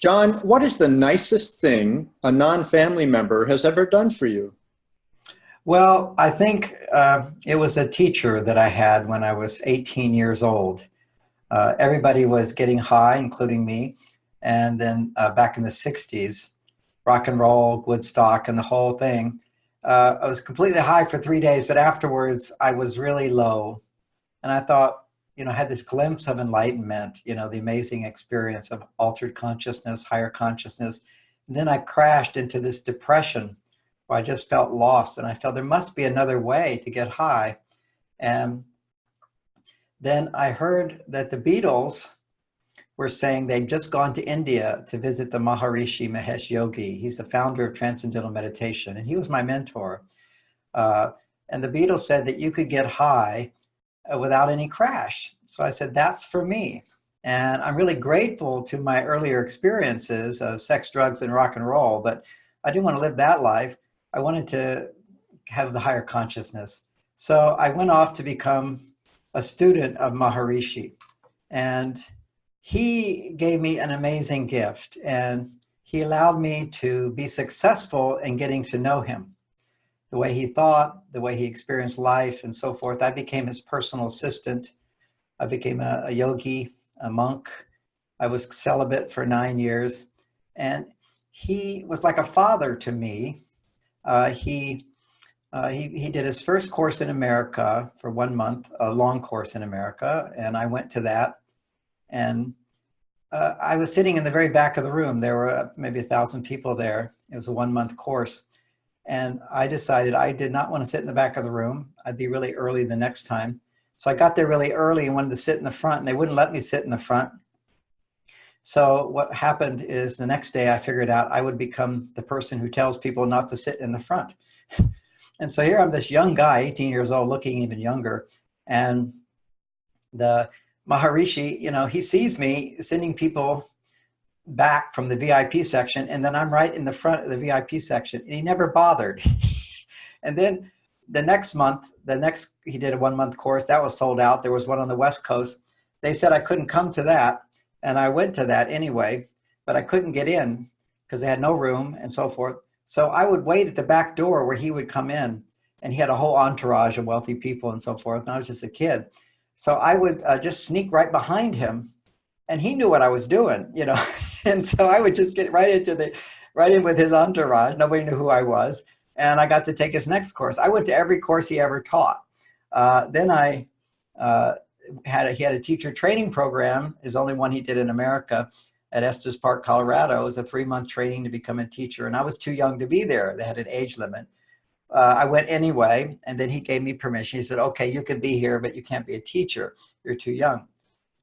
John, what is the nicest thing a non-family member has ever done for you? Well, I think it was a teacher that I had when I was 18 years old. Everybody was getting high, including me. And then back in the 60s, rock and roll, Woodstock, and the whole thing. I was completely high for 3 days, but afterwards I was really low. And I thought, I had this glimpse of enlightenment, the amazing experience of altered consciousness, higher consciousness. And then I crashed into this depression where I just felt lost. And I felt there must be another way to get high. And then I heard that the Beatles were saying they'd just gone to India to visit the Maharishi Mahesh Yogi. He's the founder of Transcendental Meditation, and he was my mentor. Uh, and the Beatles said that you could get high without any crash. So I said, that's for me. And I'm really grateful to my earlier experiences of sex, drugs, and rock and roll, but I didn't want to live that life. I wanted to have the higher consciousness. So I went off to become a student of Maharishi. And he gave me an amazing gift. And he allowed me to be successful in getting to know him. The way he thought, the way he experienced life, and so forth. I became his personal assistant. I became a yogi, a monk. I was celibate for 9 years. And he was like a father to me. He did his first course in America for 1 month, a long course in America, and I went to that. And I was sitting in the very back of the room. There were maybe 1,000 people there. It was a 1 month course. And I decided I did not want to sit in the back of the room. I'd be really early the next time. So I got there really early and wanted to sit in the front, and they wouldn't let me sit in the front. So what happened is the next day I figured out I would become the person who tells people not to sit in the front. And so here I'm this young guy, 18 years old, looking even younger. And the Maharishi, he sees me sending people back from the VIP section, and then I'm right in the front of the VIP section, and he never bothered. And then the next month, he did a 1 month course that was sold out. There was one on the West Coast. They said I couldn't come to that, and I went to that anyway, but I couldn't get in because they had no room and so forth. So I would wait at the back door where he would come in, and he had a whole entourage of wealthy people and so forth, and I was just a kid. So I would just sneak right behind him, and he knew what I was doing, and so I would just get right in with his entourage. Nobody knew who I was, and I got to take his next course. I went to every course he ever taught. Then he had a teacher training program, is only one he did in America, at Estes Park, Colorado. It was a 3-month training to become a teacher, and I was too young to be there. They had an age limit. I went anyway, and then he gave me permission. He said, okay, you can be here, but you can't be a teacher. You're too young.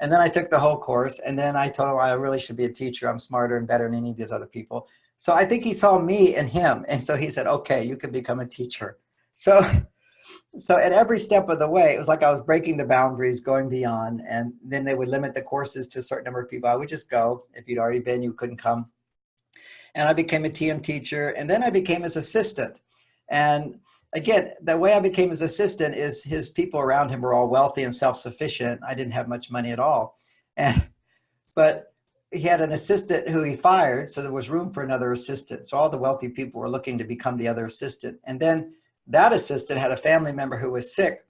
And then I took the whole course, and then I told him I really should be a teacher. I'm smarter and better than any of these other people. So I think he saw me and him, and so he said, okay, you can become a teacher. So at every step of the way, it was like I was breaking the boundaries, going beyond, and then they would limit the courses to a certain number of people. I would just go. If you'd already been, you couldn't come. And I became a TM teacher, and then I became his assistant. And again, the way I became his assistant is his people around him were all wealthy and self-sufficient. I didn't have much money at all. But he had an assistant who he fired, so there was room for another assistant. So all the wealthy people were looking to become the other assistant. And then that assistant had a family member who was sick.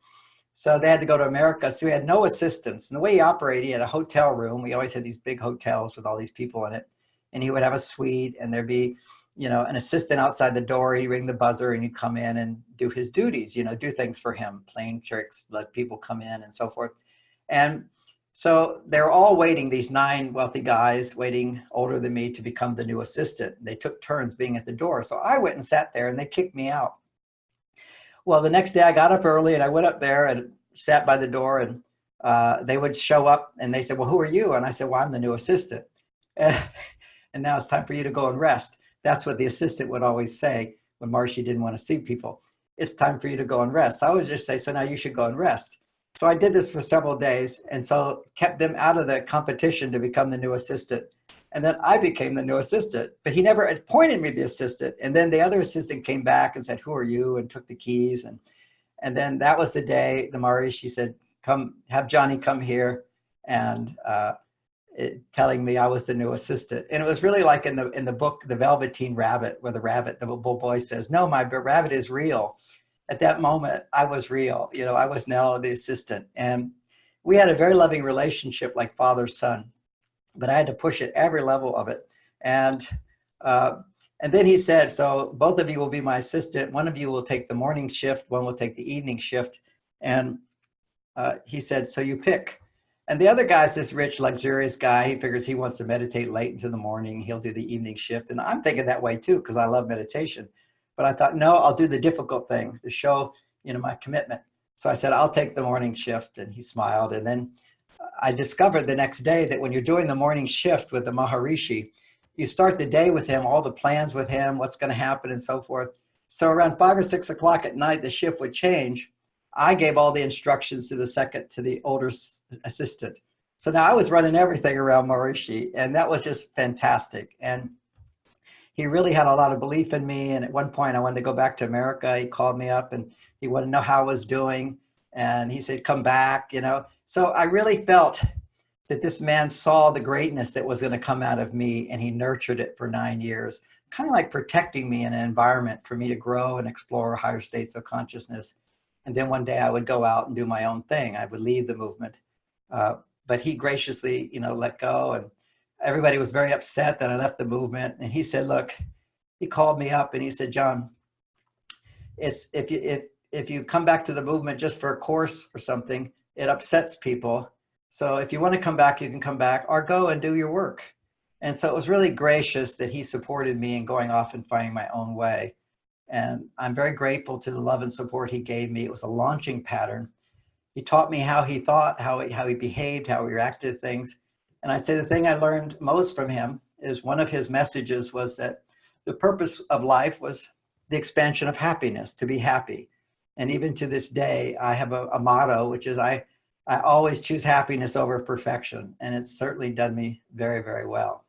So they had to go to America. So he had no assistants. And the way he operated, he had a hotel room. We always had these big hotels with all these people in it. And he would have a suite, and there'd be, an assistant outside the door. He'd ring the buzzer, and he'd come in and do his duties, do things for him, playing tricks, let people come in and so forth. And so they're all waiting, these 9 wealthy guys waiting, older than me, to become the new assistant. They took turns being at the door. So I went and sat there, and they kicked me out. Well, the next day I got up early, and I went up there and sat by the door, and they would show up, and they said, well, who are you? And I said, well, I'm the new assistant. And now it's time for you to go and rest. That's what the assistant would always say when Marcy didn't want to see people. It's time for you to go and rest. So I would just say, so now you should go and rest. So I did this for several days, and so kept them out of the competition to become the new assistant. And then I became the new assistant, but he never appointed me the assistant. And then the other assistant came back and said, who are you? And took the keys. And then that was the day the Maharishi said, come, have Johnny come here. And telling me I was the new assistant. And it was really like in the book, The Velveteen Rabbit, where the little boy says, no, my rabbit is real. At that moment, I was real. You know, I was now the assistant. And we had a very loving relationship like father-son, but I had to push at every level of it. Uh, and then he said, so both of you will be my assistant. One of you will take the morning shift. One will take the evening shift. And he said, so you pick. And the other guy's this rich, luxurious guy. He figures he wants to meditate late into the morning. He'll do the evening shift. And I'm thinking that way too, because I love meditation. But I thought, no, I'll do the difficult thing to show, you know, my commitment. So I said, I'll take the morning shift. And he smiled. And then I discovered the next day that when you're doing the morning shift with the Maharishi, you start the day with him, all the plans with him, what's going to happen and so forth. So around 5 or 6 o'clock at night, the shift would change. I gave all the instructions to the older assistant. So now I was running everything around Maharishi, and that was just fantastic. And he really had a lot of belief in me. And at one point I wanted to go back to America. He called me up and he wanted to know how I was doing. And he said, come back, you know. So I really felt that this man saw the greatness that was going to come out of me, and he nurtured it for 9 years, kind of like protecting me in an environment for me to grow and explore higher states of consciousness. And then one day I would go out and do my own thing. I would leave the movement. But he graciously, you know, let go. And everybody was very upset that I left the movement. And he said, look, he called me up and he said, John, if you come back to the movement just for a course or something, it upsets people. So if you want to come back, you can come back, or go and do your work. And so it was really gracious that he supported me in going off and finding my own way. And I'm very grateful to the love and support he gave me. It was a launching pattern. He taught me how he thought, how he behaved, how he reacted to things. And I'd say the thing I learned most from him is one of his messages was that the purpose of life was the expansion of happiness, to be happy. And even to this day, I have a motto, which is I always choose happiness over perfection. And it's certainly done me very, very well.